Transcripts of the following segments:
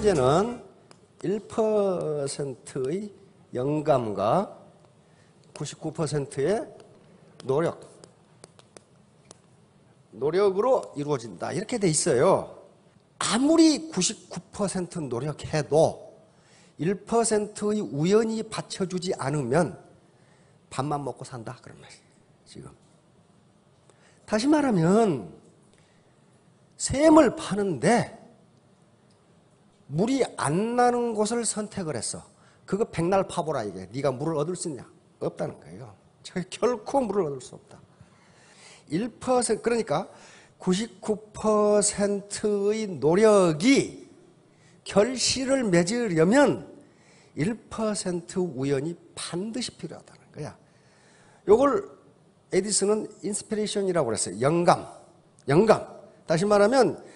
문제는 1%의 영감과 99%의 노력으로 이루어진다. 이렇게 돼 있어요. 아무리 99% 노력해도 1%의 우연이 받쳐주지 않으면 밥만 먹고 산다. 그런 말이에요. 지금. 다시 말하면 샘을 파는데 물이 안 나는 곳을 선택을 했어. 그거 백날 파보라 이게. 네가 물을 얻을 수 있냐? 없다는 거예요. 결코 물을 얻을 수 없다. 1% 그러니까 99%의 노력이 결실을 맺으려면 1% 우연이 반드시 필요하다는 거야. 요걸 에디슨은 인스피레이션이라고 그랬어요. 영감. 다시 말하면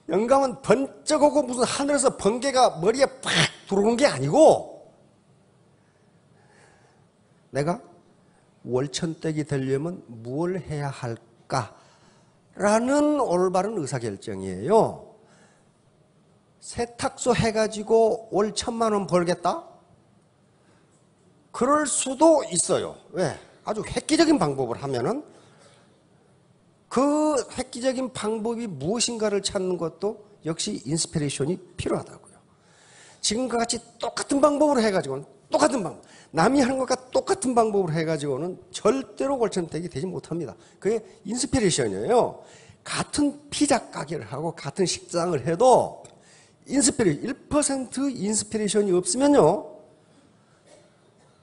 영감은 번쩍 오고 무슨 하늘에서 번개가 머리에 팍 들어오는 게 아니고 내가 월천댁이 되려면 무엇을 해야 할까라는 올바른 의사결정이에요. 세탁소 해가지고 월 1,000만 원 벌겠다? 그럴 수도 있어요. 왜? 아주 획기적인 방법을 하면은 그 획기적인 방법이 무엇인가를 찾는 것도 역시 인스피레이션이 필요하다고요. 지금과 같이 똑같은 방법으로 해가지고는 똑같은 방법, 남이 하는 것과 똑같은 방법으로 해가지고는 절대로 월천택이 되지 못합니다. 그게 인스피레이션이에요. 같은 피자 가게를 하고 같은 식당을 해도 1% 인스피레이션이 없으면요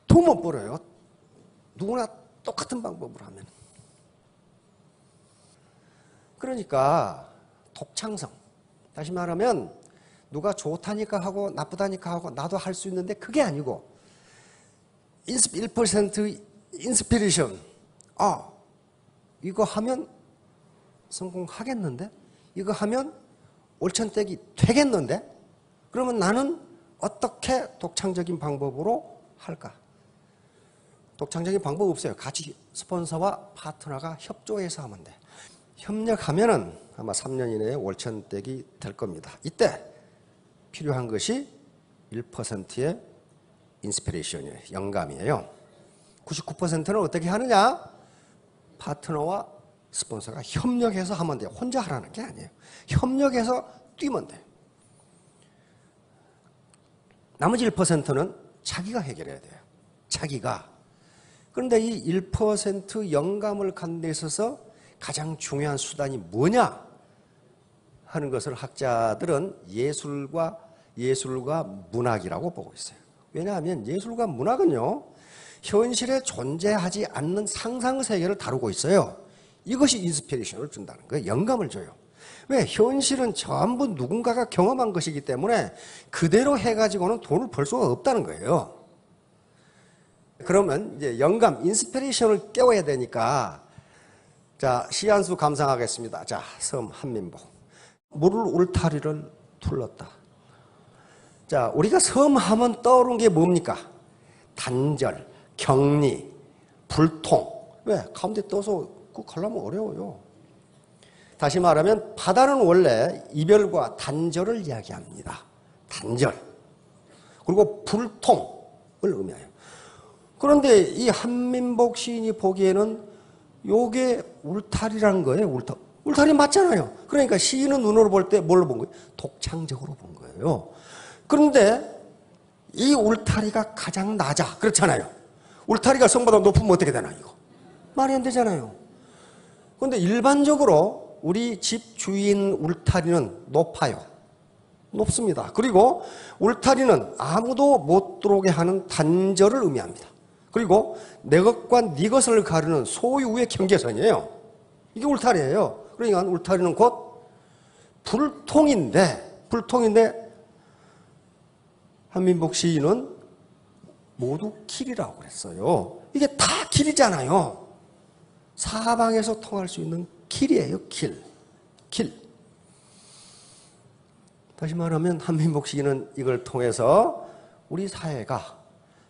돈 못 벌어요. 누구나 똑같은 방법으로 하면. 그러니까 독창성. 다시 말하면 누가 좋다니까 하고 나쁘다니까 하고 나도 할 수 있는데 그게 아니고 1% 인스피레이션. 아, 이거 하면 성공하겠는데? 이거 하면 월천택이 되겠는데? 그러면 나는 어떻게 독창적인 방법으로 할까? 독창적인 방법 없어요. 같이 스폰서와 파트너가 협조해서 하면 돼. 협력하면은 아마 3년 이내에 월천택이 될 겁니다. 이때 필요한 것이 1%의 인스피레이션이에요. 영감이에요. 99%는 어떻게 하느냐? 파트너와 스폰서가 협력해서 하면 돼요. 혼자 하라는 게 아니에요. 협력해서 뛰면 돼요. 나머지 1%는 자기가 해결해야 돼요. 자기가. 그런데 이 1% 영감을 갖는 데 있어서 가장 중요한 수단이 뭐냐 하는 것을 학자들은 예술과 문학이라고 보고 있어요. 왜냐하면 예술과 문학은요 현실에 존재하지 않는 상상 세계를 다루고 있어요. 이것이 인스피레이션을 준다는 거예요. 영감을 줘요. 왜? 현실은 전부 누군가가 경험한 것이기 때문에 그대로 해가지고는 돈을 벌 수가 없다는 거예요. 그러면 이제 영감, 인스피레이션을 깨워야 되니까 자, 시 한 수 감상하겠습니다. 자, 섬 한민복. 물을 울타리를 둘렀다. 자, 우리가 섬 하면 떠오르는 게 뭡니까? 단절, 격리, 불통. 왜? 가운데 떠서 그거 가려면 어려워요. 다시 말하면 바다는 원래 이별과 단절을 이야기합니다. 단절. 그리고 불통을 의미해요. 그런데 이 한민복 시인이 보기에는 요게 울타리라는 거예요. 울타리 맞잖아요. 그러니까 시인은 눈으로 볼 때 뭘로 본 거예요? 독창적으로 본 거예요. 그런데 이 울타리가 가장 낮아. 그렇잖아요. 울타리가 성보다 높으면 어떻게 되나 이거? 말이 안 되잖아요. 그런데 일반적으로 우리 집 주인 울타리는 높아요. 높습니다. 그리고 울타리는 아무도 못 들어오게 하는 단절을 의미합니다. 그리고 내 것과 네 것을 가르는 소유의 경계선이에요. 이게 울타리예요. 그러니까 울타리는 곧 불통인데 한민복 시인은 모두 길이라고 그랬어요. 이게 다 길이잖아요. 사방에서 통할 수 있는 길이에요. 길. 다시 말하면 한민복 시인은 이걸 통해서 우리 사회가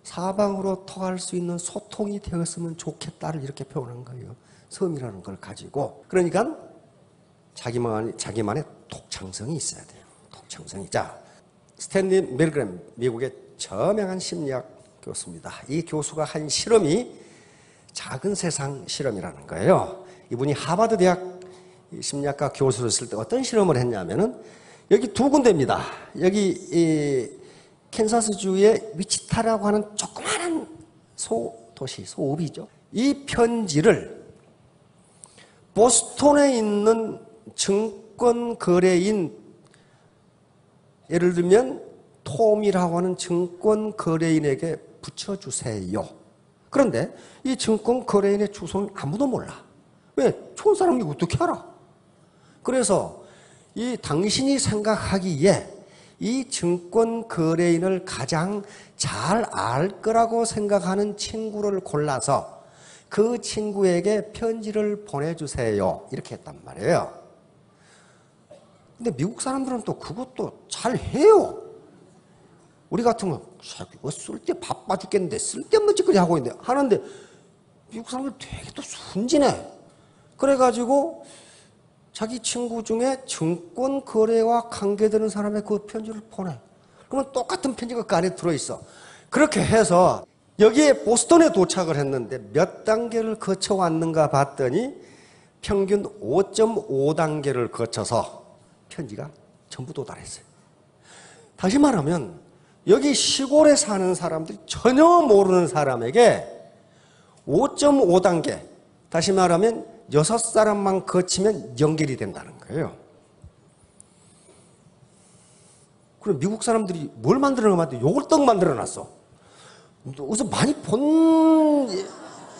사방으로 통할 수 있는 소통이 되었으면 좋겠다를 이렇게 표현한 거예요. 섬이라는 걸 가지고. 그러니까 자기만의 독창성이 있어야 돼요. 독창성이. 자, 스탠리 밀그램, 미국의 저명한 심리학 교수입니다. 이 교수가 한 실험이 작은 세상 실험이라는 거예요. 이분이 하버드 대학 심리학과 교수였을 때 어떤 실험을 했냐면은 여기 두 군데입니다. 여기 이 캔사스주의 위치타라고 하는 조그마한 소도시, 소읍이죠. 이 편지를 보스턴에 있는 증권 거래인, 예를 들면 톰이라고 하는 증권 거래인에게 붙여주세요. 그런데 이 증권 거래인의 주소는 아무도 몰라. 왜? 좋은 사람이 어떻게 알아? 그래서 이 당신이 생각하기에 이 증권 거래인을 가장 잘 알 거라고 생각하는 친구를 골라서 그 친구에게 편지를 보내주세요. 이렇게 했단 말이에요. 근데 미국 사람들은 또 그것도 잘 해요. 우리 같으면 쓸 때 바빠 죽겠는데 쓸데없는 짓거리 하고 있는데 하는데 미국 사람들 되게 또 순진해. 그래가지고 자기 친구 중에 증권 거래와 관계되는 사람의 그 편지를 보내. 그러면 똑같은 편지가 그 안에 들어있어. 그렇게 해서 여기에 보스턴에 도착을 했는데 몇 단계를 거쳐왔는가 봤더니 평균 5.5단계를 거쳐서 편지가 전부 도달했어요. 다시 말하면 여기 시골에 사는 사람들이 전혀 모르는 사람에게 5.5단계, 다시 말하면 6사람만 거치면 연결이 된다는 거예요. 그럼 미국 사람들이 뭘 만들어놨는데 요걸 떡 만들어놨어. 어디서 많이 본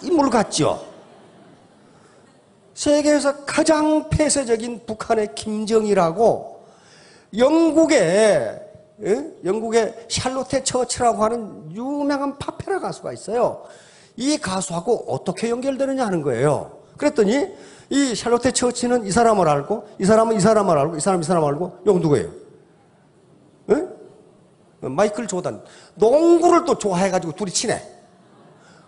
인물 같죠? 세계에서 가장 폐쇄적인 북한의 김정일하고 영국의 샬롯테 처치라고 하는 유명한 파페라 가수가 있어요. 이 가수하고 어떻게 연결되느냐 하는 거예요. 그랬더니 이 샬롯테 처치는 이 사람을 알고, 이 사람은 이 사람을 알고, 이 사람은 이 사람을 알고, 이거 누구예요? 마이클 조던. 농구를 또 좋아해가지고 둘이 친해.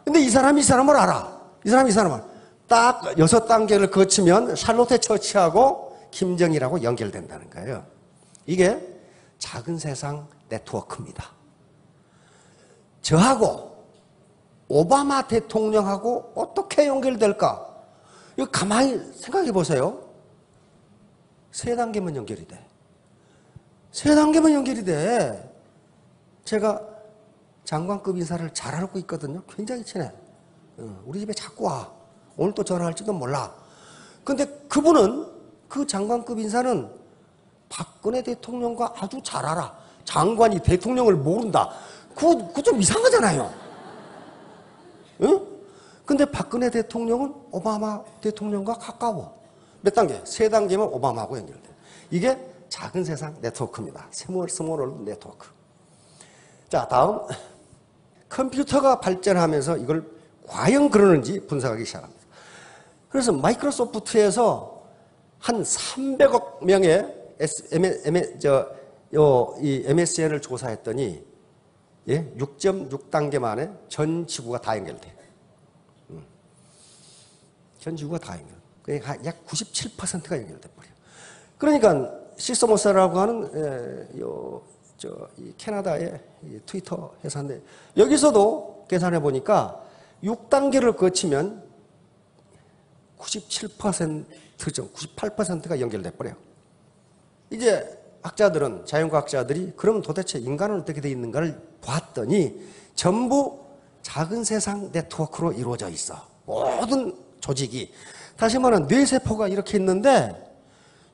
근데 이 사람이 이 사람을 알아. 이 사람이 이 사람을 알아. 딱 6단계를 거치면 샬롯테 처치하고 김정일하고 연결된다는 거예요. 이게 작은 세상 네트워크입니다. 저하고 오바마 대통령하고 어떻게 연결될까? 이거 가만히 생각해 보세요. 3단계만 연결이 돼. 3단계만 연결이 돼. 제가 장관급 인사를 잘 알고 있거든요. 굉장히 친해. 우리 집에 자꾸 와. 오늘 또 전화할지도 몰라. 근데 그분은, 그 장관급 인사는 박근혜 대통령과 아주 잘 알아. 장관이 대통령을 모른다. 그거 좀 이상하잖아요. 응? 근데 박근혜 대통령은 오바마 대통령과 가까워. 몇 단계? 3단계면 오바마하고 연결돼. 이게 작은 세상 네트워크입니다. 스몰 네트워크. 자, 다음. 컴퓨터가 발전하면서 이걸 과연 그러는지 분석하기 시작합니다. 그래서 마이크로소프트에서 한 300억 명의 이 MSN을 조사했더니 6.6단계 만에 전 지구가 다 연결돼. 전 지구가 다 연결. 그러니까 약 97%가 연결돼 버려. 그러니까 시스모스라고 하는 이 캐나다의 트위터 회사인데 여기서도 계산해 보니까 6단계를 거치면 97%점, 98%가 연결돼 버려요. 이제 학자들은, 자연과학자들이 그럼 도대체 인간은 어떻게 되어 있는가를 봤더니 전부 작은 세상 네트워크로 이루어져 있어. 모든 조직이. 다시 말하면 뇌세포가 이렇게 있는데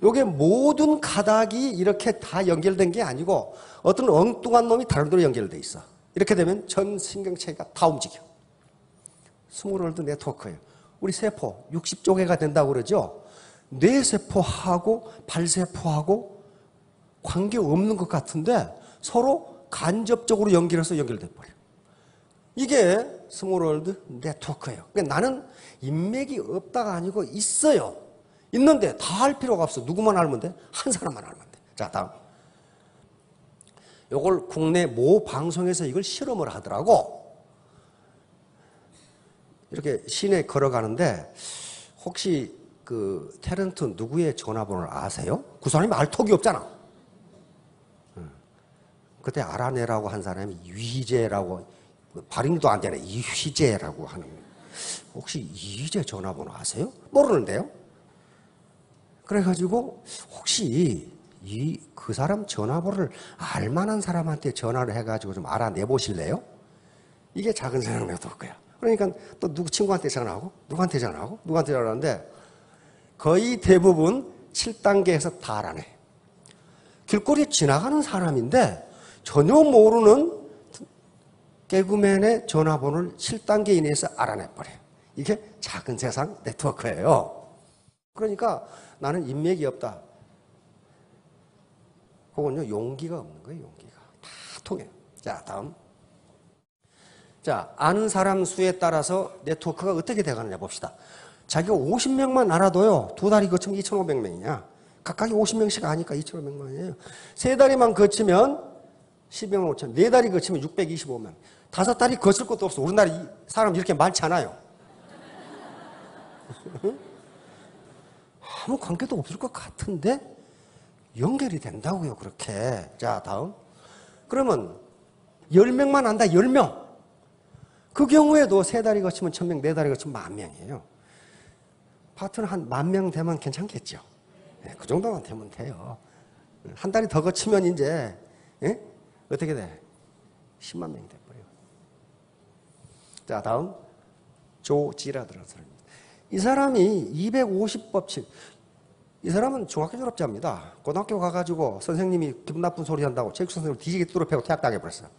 요게 모든 가닥이 이렇게 다 연결된 게 아니고 어떤 엉뚱한 놈이 다른 데로 연결돼 있어. 이렇게 되면 전 신경체가 다 움직여. 스몰월드 네트워크예요. 우리 세포 60조 개가 된다고 그러죠. 뇌세포하고 발세포하고 관계없는 것 같은데 서로 간접적으로 연결해서 연결돼 버려요. 이게 스몰월드 네트워크예요. 그러니까 나는 인맥이 없다가 아니고 있어요. 있는데 다 할 필요가 없어. 누구만 알면 돼? 한 사람만 알면 돼. 자, 다음. 요걸 국내 모 방송에서 이걸 실험을 하더라고. 이렇게 시내 걸어가는데 혹시 그 탤런트 누구의 전화번호를 아세요? 그 사람이 알 턱이 없잖아. 그때 알아내라고 한 사람이 이휘재라고, 발음도 안 되네. 이휘재라고 하는. 혹시 이휘재 전화번호 아세요? 모르는데요. 그래가지고 혹시 그 사람 전화번호를 알만한 사람한테 전화를 해가지고 좀 알아내 보실래요? 이게 작은 세상 네트워크야. 그러니까 또 누구 친구한테 전화하고 누구한테 전화하고 누구한테 전화하는데 거의 대부분 7단계에서 다 알아내. 길거리에 지나가는 사람인데 전혀 모르는 개그맨의 전화번호를 7단계 이내에서 알아내버려요. 이게 작은 세상 네트워크예요. 그러니까 나는 인맥이 없다. 그건요, 용기가 없는 거예요, 용기가. 다 통해요. 자, 다음. 자, 아는 사람 수에 따라서 네트워크가 어떻게 돼가느냐 봅시다. 자기가 50명만 알아도요, 두 달이 거치면 2,500명이냐. 각각이 50명씩 아니까 2,500명이에요. 세 다리만 거치면 12만 5천. 네 다리 거치면 625명. 다섯 다리 거칠 것도 없어. 우리나라 사람 이렇게 많지 않아요. 아무 관계도 없을 것 같은데 연결이 된다고요, 그렇게. 자, 다음. 그러면 10명만 안다, 10명. 그 경우에도 세 다리 거치면 1,000명, 네 다리 거치면 10,000명이에요. 파트너 한 10,000명 되면 괜찮겠죠. 네, 그 정도만 되면 돼요. 한 다리 더 거치면 이제 어떻게 돼? 10만 명이 돼버려요. 자, 다음. 조지라드라는 사람입니다. 이 사람이 250법칙. 이 사람은 중학교 졸업자입니다. 고등학교 가가지고 선생님이 기분 나쁜 소리 한다고 체육 선생님을 뒤지게 뚫어 패고 퇴학당해버렸어요.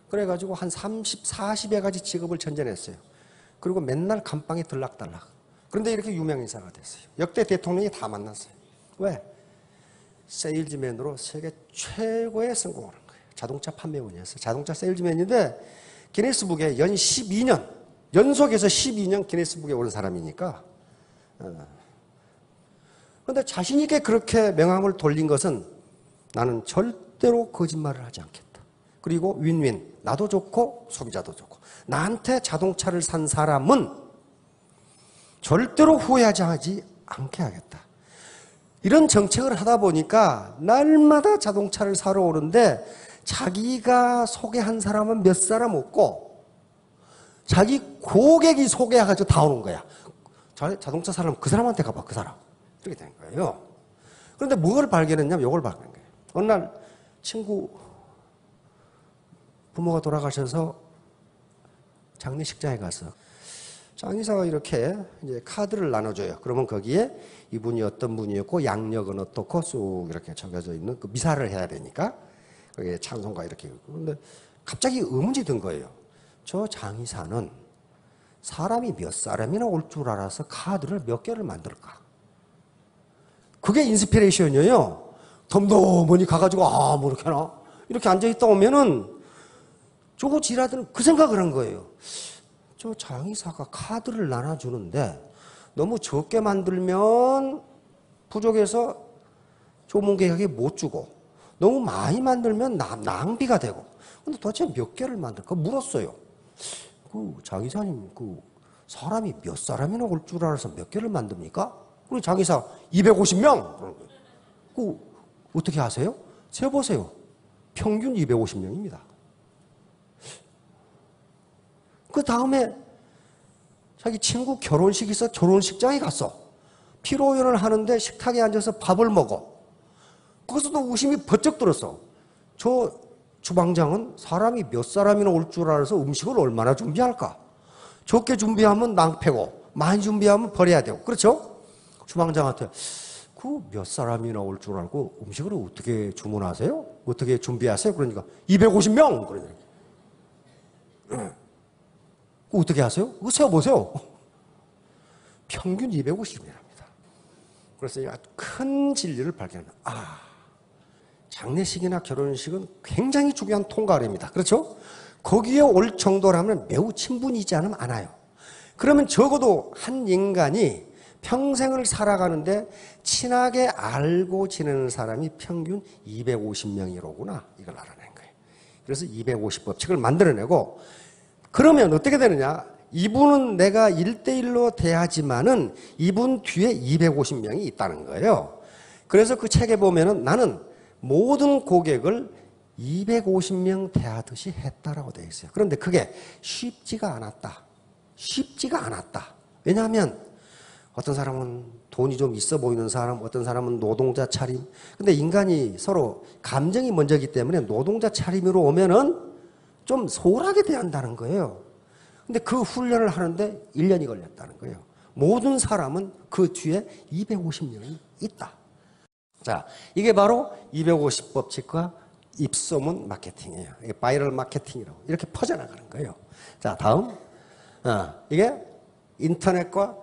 그래가지고 한 30, 40여 가지 직업을 전전했어요. 그리고 맨날 감방에 들락달락. 그런데 이렇게 유명 인사가 됐어요. 역대 대통령이 다 만났어요. 왜? 세일즈맨으로 세계 최고의 성공을 한 거예요. 자동차 판매원이었어요. 자동차 세일즈맨인데 기네스북에 연 12년, 연속해서 12년 기네스북에 오른 사람이니까. 그런데 자신 있게 그렇게 명함을 돌린 것은 나는 절대로 거짓말을 하지 않겠다. 그리고 윈윈, 나도 좋고 소비자도 좋고. 나한테 자동차를 산 사람은 절대로 후회하지 않게 하겠다. 이런 정책을 하다 보니까 날마다 자동차를 사러 오는데 자기가 소개한 사람은 몇 사람 없고 자기 고객이 소개해가지고 다 오는 거야. 자동차 사려면 그 사람한테 가봐, 그 사람. 이렇게 된 거예요. 그런데 뭘 발견했냐면 이걸 발견한 거예요. 어느 날 친구 부모가 돌아가셔서 장례식장에 가서 장의사가 이렇게 이제 카드를 나눠줘요. 그러면 거기에 이분이 어떤 분이었고 양력은 어떻고 쑥 이렇게 적혀져 있는 그 미사를 해야 되니까 거기에 찬송가 이렇게. 그런데 갑자기 의문이 든 거예요. 저 장의사는 사람이 몇 사람이나 올 줄 알아서 카드를 몇 개를 만들까? 그게 인스피레이션이에요. 덤덤하니 가가지고 뭐 이렇게나 이렇게 앉아있다 오면은 저거 지라드는 그 생각을 한 거예요. 저 장의사가 카드를 나눠주는데 너무 적게 만들면 부족해서 조문객에게 못 주고 너무 많이 만들면 낭비가 되고. 근데 도대체 몇 개를 만들까 물었어요. 그 장의사님, 그 사람이 몇 사람이나 올 줄 알아서 몇 개를 만듭니까? 그리고 장의사 250명. 그 어떻게 아세요? 세어보세요. 평균 250명입니다. 그 다음에 자기 친구 결혼식이 있어 결혼식장에 갔어. 피로연을 하는데 식탁에 앉아서 밥을 먹어. 거기서도 의심이 번쩍 들었어. 저 주방장은 사람이 몇 사람이나 올 줄 알아서 음식을 얼마나 준비할까? 적게 준비하면 낭패고 많이 준비하면 버려야 되고. 그렇죠? 주방장한테 그 몇 사람이나 올 줄 알고 음식을 어떻게 주문하세요? 어떻게 준비하세요? 그러니까 250명! 그러니까. 어떻게 하세요? 그거 세어보세요. 평균 250명이랍니다. 그래서 아주 큰 진리를 발견합니다. 장례식이나 결혼식은 굉장히 중요한 통과례입니다. 그렇죠? 거기에 올 정도라면 매우 친분이지 않으면 안 와요. 그러면 적어도 한 인간이 평생을 살아가는데 친하게 알고 지내는 사람이 평균 250명이로구나. 이걸 알아낸 거예요. 그래서 250법칙을 만들어내고 그러면 어떻게 되느냐? 이분은 내가 1대1로 대하지만은 이분 뒤에 250명이 있다는 거예요. 그래서 그 책에 보면은 나는 모든 고객을 250명 대하듯이 했다라고 되어 있어요. 그런데 그게 쉽지가 않았다. 쉽지가 않았다. 왜냐하면 어떤 사람은 돈이 좀 있어 보이는 사람, 어떤 사람은 노동자 차림. 근데 인간이 서로 감정이 먼저이기 때문에 노동자 차림으로 오면은 좀 소홀하게 대한다는 거예요. 근데 그 훈련을 하는데 1년이 걸렸다는 거예요. 모든 사람은 그 뒤에 250명이 있다. 자, 이게 바로 250법칙과 입소문 마케팅이에요. 이게 바이럴 마케팅이라고 이렇게 퍼져나가는 거예요. 자, 다음. 이게 인터넷과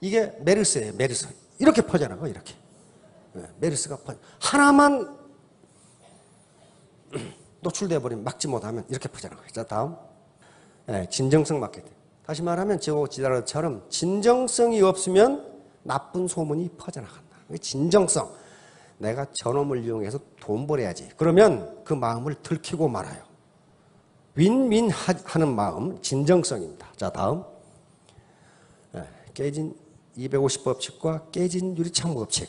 이게 메르스예요. 메르스. 이렇게 퍼져나가요. 이렇게. 메르스가 하나만 노출되어 버리면 막지 못하면 이렇게 퍼져나가요. 자, 다음. 진정성 마케팅. 다시 말하면 지다라처럼 진정성이 없으면 나쁜 소문이 퍼져나간다. 진정성. 내가 저놈을 이용해서 돈 벌어야지. 그러면 그 마음을 들키고 말아요. 윈윈 하는 마음, 진정성입니다. 자, 다음. 깨진 250법칙과 깨진 유리창 법칙.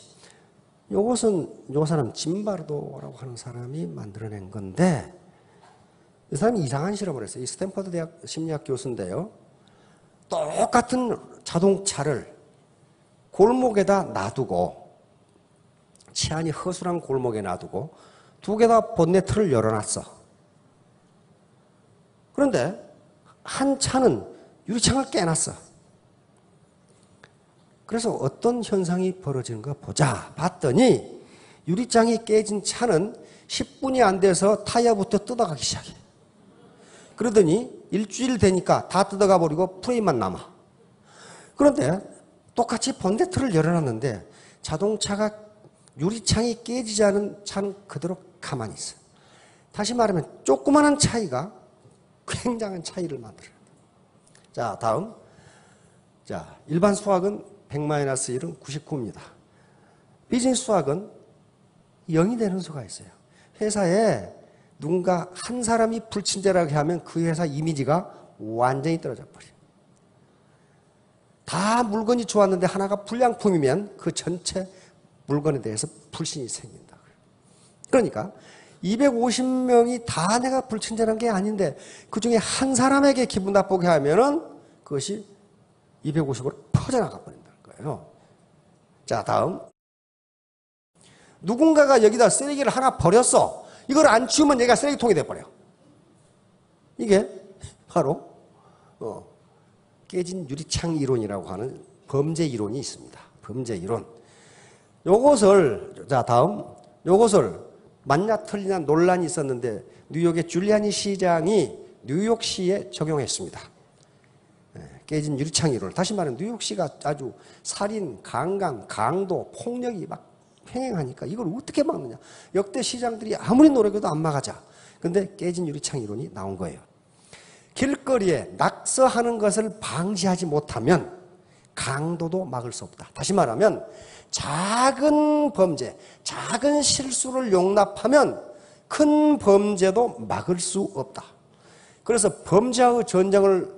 요것은 요 사람 짐바르도라고 하는 사람이 만들어낸 건데 이 사람이 이상한 실험을 했어요. 이 스탠퍼드 대학 심리학 교수인데요. 똑같은 자동차를 골목에다 놔두고 치안이 허술한 골목에 놔두고 두 개 다 본네트를 열어놨어. 그런데 한 차는 유리창을 깨놨어. 그래서 어떤 현상이 벌어지는가 보자 봤더니 유리창이 깨진 차는 10분이 안 돼서 타이어부터 뜯어가기 시작해. 그러더니 일주일 되니까 다 뜯어가 버리고 프레임만 남아. 그런데 똑같이 본네트를 열어놨는데 자동차가 유리창이 깨지지 않은 차는 그대로 가만히 있어. 다시 말하면 조그마한 차이가 굉장한 차이를 만들어요. 자, 다음. 자, 일반 수학은 100-1은 99입니다. 비즈니스 수학은 0이 되는 수가 있어요. 회사에 누군가 한 사람이 불친절하게 하면 그 회사 이미지가 완전히 떨어져 버려요. 다 물건이 좋았는데 하나가 불량품이면 그 전체 물건에 대해서 불신이 생긴다. 그러니까 250명이 다 내가 불친절한 게 아닌데 그 중에 한 사람에게 기분 나쁘게 하면은 그것이 250으로 퍼져나가 버린다는 거예요. 자, 다음. 누군가가 여기다 쓰레기를 하나 버렸어. 이걸 안 치우면 얘가 쓰레기통이 돼버려. 이게 바로 깨진 유리창 이론이라고 하는 범죄 이론이 있습니다. 범죄 이론. 요것을 자, 다음. 요것을 맞냐 틀리냐 논란이 있었는데 뉴욕의 줄리아니 시장이 뉴욕시에 적용했습니다. 깨진 유리창 이론을. 다시 말하면 뉴욕시가 아주 살인, 강간, 강도, 폭력이 막 횡행하니까 이걸 어떻게 막느냐. 역대 시장들이 아무리 노력해도 안 막아자. 근데 깨진 유리창 이론이 나온 거예요. 길거리에 낙서하는 것을 방지하지 못하면 강도도 막을 수 없다. 다시 말하면 작은 범죄, 작은 실수를 용납하면 큰 범죄도 막을 수 없다. 그래서 범죄의 전쟁을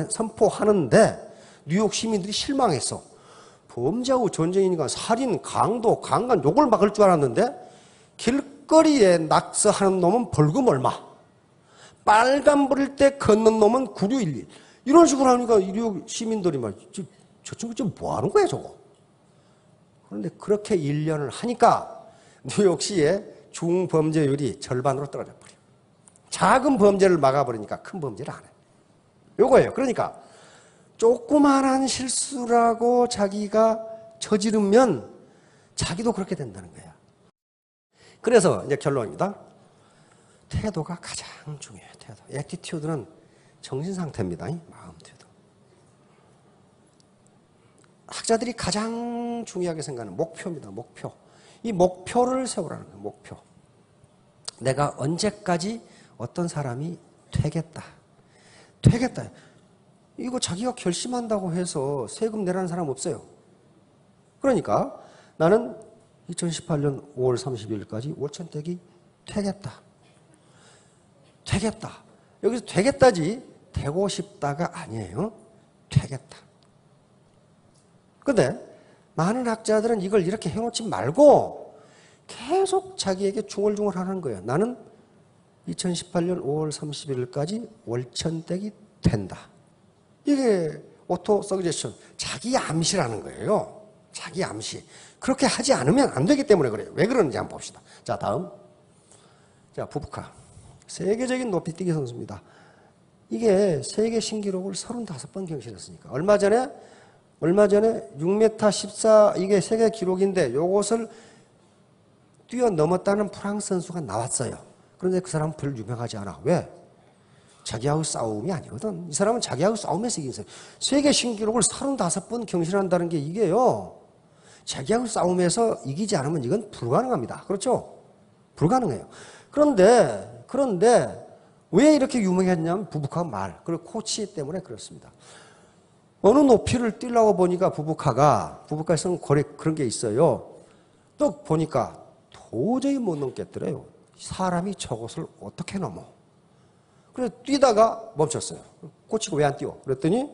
선포하는데 뉴욕 시민들이 실망했어. 범죄하고 전쟁이니까 살인, 강도, 강간 요걸 막을 줄 알았는데 길거리에 낙서하는 놈은 벌금 얼마, 빨간불일 때 걷는 놈은 구류일일 이런 식으로 하니까 뉴욕 시민들이 막 저 친구 지금 뭐 하는 거야 저거. 그런데 그렇게 1년을 하니까 뉴욕시의 중범죄율이 절반으로 떨어져 버려. 작은 범죄를 막아버리니까 큰 범죄를 안 해. 요거예요. 그러니까 조그만한 실수라고 자기가 저지르면 자기도 그렇게 된다는 거야. 그래서 이제 결론입니다. 태도가 가장 중요해요. 태도. 애티튜드는 정신 상태입니다. 마음 태도. 학자들이 가장 중요하게 생각하는 목표입니다. 목표. 이 목표를 세우라는 거예요. 목표. 내가 언제까지 어떤 사람이 되겠다. 되겠다. 이거 자기가 결심한다고 해서 세금 내라는 사람 없어요. 그러니까 나는 2018년 5월 30일까지 월천택이 되겠다. 되겠다. 여기서 되겠다지 되고 싶다가 아니에요. 되겠다. 그런데 많은 학자들은 이걸 이렇게 해놓지 말고 계속 자기에게 중얼중얼 하는 거예요. 나는 2018년 5월 31일까지 월천댁이 된다. 이게 오토 서제션, 자기 암시라는 거예요. 자기 암시. 그렇게 하지 않으면 안 되기 때문에 그래요. 왜 그러는지 한번 봅시다. 자, 다음. 자, 부부카. 세계적인 높이뛰기 선수입니다. 이게 세계 신기록을 35번 경신했으니까. 얼마 전에 6m 14 이게 세계 기록인데 요것을 뛰어넘었다는 프랑스 선수가 나왔어요. 그런데 그 사람은 별로 유명하지 않아. 왜? 자기하고 싸움이 아니거든. 이 사람은 자기하고 싸움에서 이긴 사람. 세계 신기록을 35번 경신한다는 게 이게요. 자기하고 싸움에서 이기지 않으면 이건 불가능합니다. 그렇죠? 불가능해요. 그런데 왜 이렇게 유명했냐면 부부카 말, 그리고 코치 때문에 그렇습니다. 어느 높이를 뛰려고 보니까 부부카에서는 그런 게 있어요. 또 보니까 도저히 못 넘겠더래요. 사람이 저것을 어떻게 넘어? 그래서 뛰다가 멈췄어요. 코치가 왜 안 뛰어? 그랬더니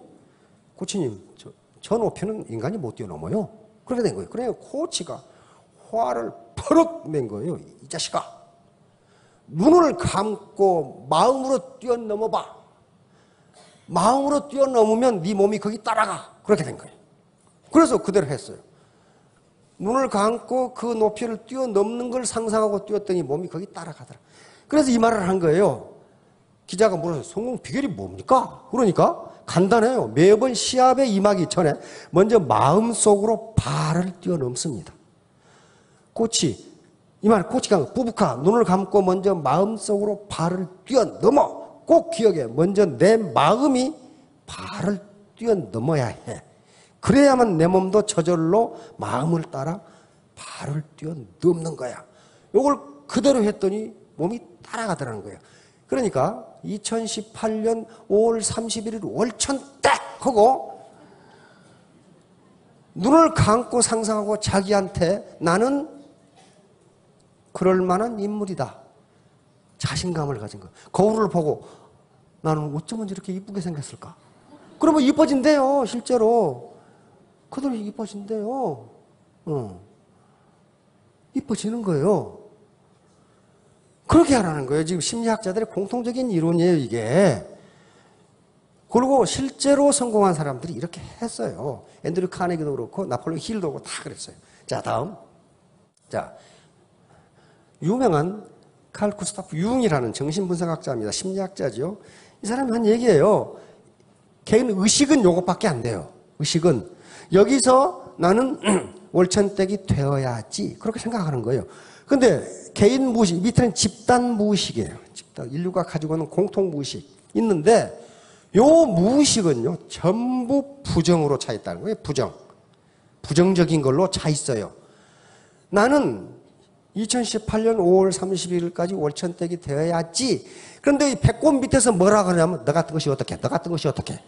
코치님, 저 높이는 인간이 못 뛰어넘어요. 그렇게 된 거예요. 그래서 코치가 화를 퍼럭 낸 거예요. 이 자식아, 눈을 감고 마음으로 뛰어넘어봐. 마음으로 뛰어넘으면 네 몸이 거기 따라가. 그렇게 된 거예요. 그래서 그대로 했어요. 눈을 감고 그 높이를 뛰어넘는 걸 상상하고 뛰었더니 몸이 거기 따라가더라. 그래서 이 말을 한 거예요. 기자가 물어서 성공 비결이 뭡니까? 그러니까 간단해요. 매번 시합에 임하기 전에 먼저 마음속으로 발을 뛰어넘습니다. 코치가 부부카 눈을 감고 먼저 마음속으로 발을 뛰어넘어. 꼭 기억해. 먼저 내 마음이 발을 뛰어넘어야 해. 그래야만 내 몸도 저절로 마음을 따라 발을 뛰어넘는 거야. 이걸 그대로 했더니 몸이 따라가더라는 거예요. 그러니까 2018년 5월 31일 월천 딱 하고 눈을 감고 상상하고 자기한테 나는 그럴 만한 인물이다. 자신감을 가진 거예요. 거울을 보고 나는 어쩌면 이렇게 이쁘게 생겼을까? 그러면 이뻐진대요. 실제로. 그대로 이뻐진대요. 이뻐지는 거예요. 그렇게 하라는 거예요. 지금 심리학자들의 공통적인 이론이에요, 이게. 그리고 실제로 성공한 사람들이 이렇게 했어요. 앤드류 카네기도 그렇고, 나폴레옹 힐도 그렇고, 다 그랬어요. 자, 다음. 자, 유명한 칼 구스타프 융이라는 정신분석학자입니다. 심리학자죠. 이 사람이 한 얘기예요. 개인 의식은 요것밖에 안 돼요. 의식은. 여기서 나는 월천댁이 되어야지. 그렇게 생각하는 거예요. 근데 개인 무의식, 밑에는 집단 무의식이에요. 인류가 가지고 있는 공통 무의식 있는데 요 무의식은요 전부 부정으로 차 있다는 거예요. 부정적인 걸로 차 있어요. 나는 2018년 5월 31일까지 월천댁이 되어야지. 그런데 이 배꼽 밑에서 뭐라 그러냐면 너 같은 것이 어떻게? 너 같은 것이 어떻게?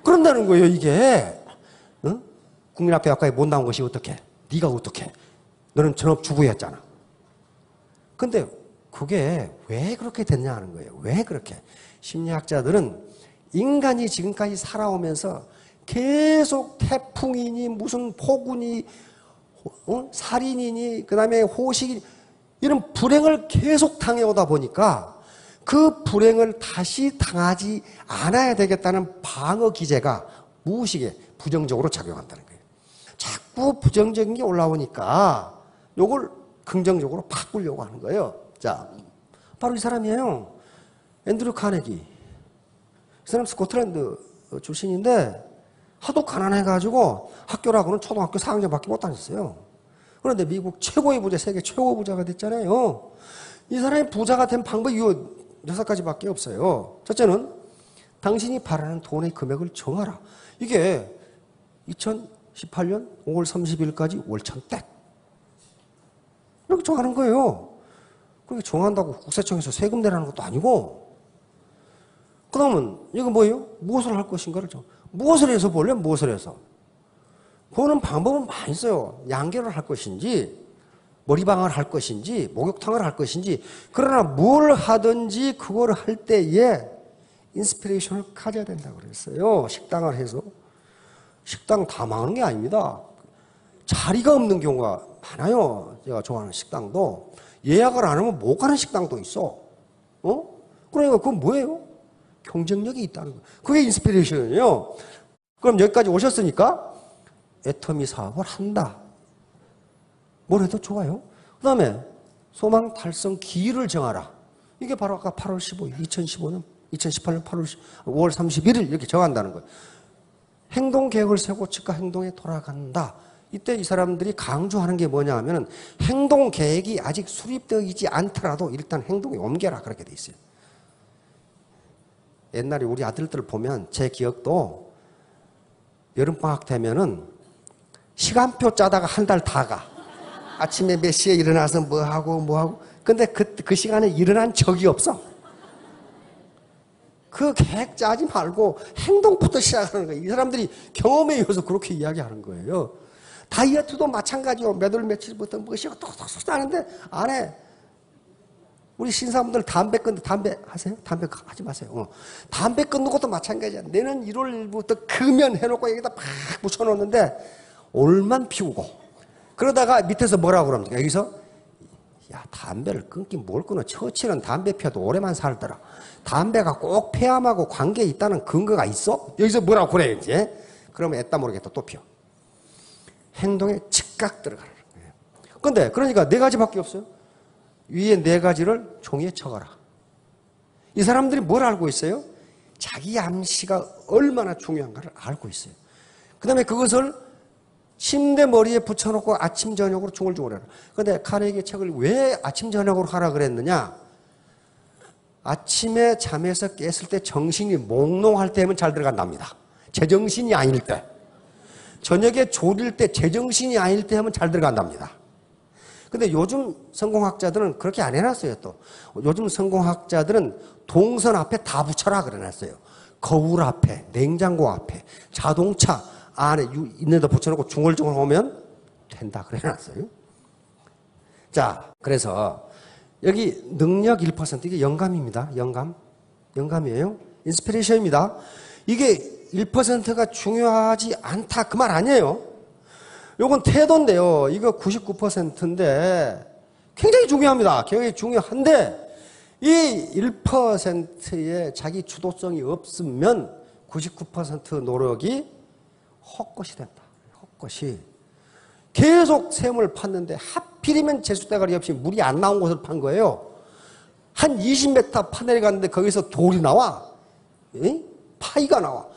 그런다는 거예요. 이게 국민학교학과에 못 나온 것이 어떻게? 네가 어떻게? 너는 전업주부였잖아. 근데 그게 왜 그렇게 됐냐 하는 거예요. 왜 그렇게? 심리학자들은 인간이 지금까지 살아오면서 계속 태풍이니 무슨 폭우니 살인이니 그다음에 호식이니 이런 불행을 계속 당해오다 보니까 그 불행을 다시 당하지 않아야 되겠다는 방어 기제가 무의식에 부정적으로 작용한다는 거예요. 자꾸 부정적인 게 올라오니까 요걸 긍정적으로 바꾸려고 하는 거예요. 자, 바로 이 사람이에요. 앤드류 카네기. 이 사람 스코틀랜드 출신인데 하도 가난해가지고 학교라고는 초등학교 4학년밖에 못 다녔어요. 그런데 미국 최고의 부자, 세계 최고 부자가 됐잖아요. 이 사람이 부자가 된 방법이 요 6가지밖에 없어요. 첫째는 당신이 바라는 돈의 금액을 정하라. 이게 2018년 5월 30일까지 월천댁. 이렇게 정하는 거예요. 그렇게 정한다고 국세청에서 세금 내라는 것도 아니고. 그러면 이거 뭐예요? 무엇을 할 것인가를 무엇을 해서 볼래? 무엇을 해서? 보는 방법은 많이 있어요. 양계를 할 것인지 머리방을 할 것인지 목욕탕을 할 것인지. 그러나 뭘 하든지 그걸 할 때에 인스피레이션을 가져야 된다고 그랬어요. 식당을 해서. 식당 다 망하는 게 아닙니다. 자리가 없는 경우가 많아요. 제가 좋아하는 식당도 예약을 안 하면 못 가는 식당도 있어. 그러니까 그건 뭐예요? 경쟁력이 있다는 거예요. 그게 인스피레이션이에요. 그럼 여기까지 오셨으니까 애터미 사업을 한다. 뭘 해도 좋아요. 그 다음에 소망 달성 기일을 정하라. 이게 바로 아까 8월 15일, 2018년 5월 31일 이렇게 정한다는 거예요. 행동 계획을 세우고 즉각 행동에 돌아간다. 이때 이 사람들이 강조하는 게 뭐냐 하면은 행동 계획이 아직 수립되어 있지 않더라도 일단 행동에 옮겨라. 그렇게 돼 있어요. 옛날에 우리 아들들 보면 제 기억도 여름방학 되면은 시간표 짜다가 한 달 다 가. 아침에 몇 시에 일어나서 뭐 하고. 근데 그 시간에 일어난 적이 없어. 그 계획 짜지 말고 행동부터 시작하는 거예요. 이 사람들이 경험에 의해서 그렇게 이야기하는 거예요. 다이어트도 마찬가지요. 몇 월 며칠부터 무엇이고 톡톡톡 하는데 안에 우리 신사분들 담배 끊는데 담배 하세요? 담배 하지 마세요. 담배 끊는 것도 마찬가지야. 내년 1월 1일부터 금연 해놓고 여기다 팍 붙여놓는데 올만 피우고 그러다가 밑에서 뭐라고 그럽니까? 여기서 야 담배를 끊긴 뭘 끊어. 처치는 담배 피워도 오래만 살더라. 담배가 꼭 폐암하고 관계 있다는 근거가 있어? 여기서 뭐라고 그래요 이제? 그러면 애따 모르겠다 또 피워. 행동에 즉각 들어가는 거예요. 근데 그러니까 네 가지밖에 없어요. 위에 네 가지를 종이에 적어라. 이 사람들이 뭘 알고 있어요? 자기 암시가 얼마나 중요한가를 알고 있어요. 그 다음에 그것을 침대 머리에 붙여놓고 아침 저녁으로 중얼중얼해라. 그런데 카네기의 책을 왜 아침 저녁으로 하라 그랬느냐? 아침에 잠에서 깼을 때 정신이 몽롱할 때면 잘 들어간답니다. 제정신이 아닐 때. 저녁에 졸릴 때 제정신이 아닐 때 하면 잘 들어간답니다. 근데 요즘 성공학자들은 그렇게 안 해놨어요, 또. 요즘 성공학자들은 동선 앞에 다 붙여라 그래놨어요. 거울 앞에, 냉장고 앞에, 자동차 안에 있는 데 붙여놓고 중얼중얼 오면 된다 그래놨어요. 자, 그래서 여기 능력 1% 이게 영감입니다. 영감이에요. 인스피레이션입니다. 이게 1%가 중요하지 않다 그 말 아니에요. 요건 태도인데요. 이거 99%인데 굉장히 중요합니다. 굉장히 중요한데 이 1%의 자기 주도성이 없으면 99% 노력이 헛것이 된다. 헛것이. 계속 샘을 팠는데 하필이면 제수대가리 없이 물이 안 나온 곳을 판 거예요. 한 20m 파내려갔는데 거기서 돌이 나와. 파이가 나와.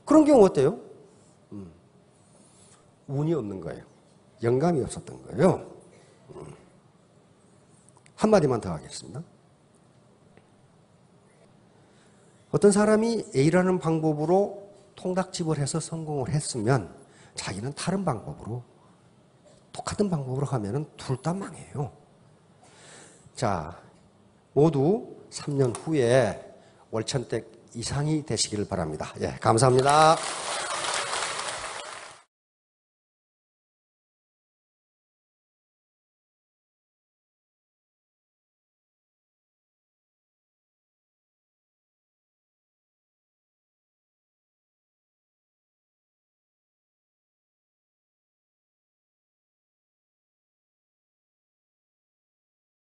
그런 경우 어때요? 운이 없는 거예요. 영감이 없었던 거예요. 한마디만 더 하겠습니다. 어떤 사람이 A라는 방법으로 통닭집을 해서 성공을 했으면 자기는 다른 방법으로 똑같은 방법으로 하면 둘 다 망해요. 자, 모두 3년 후에 월천댁 이상이 되시기를 바랍니다. 예, 감사합니다.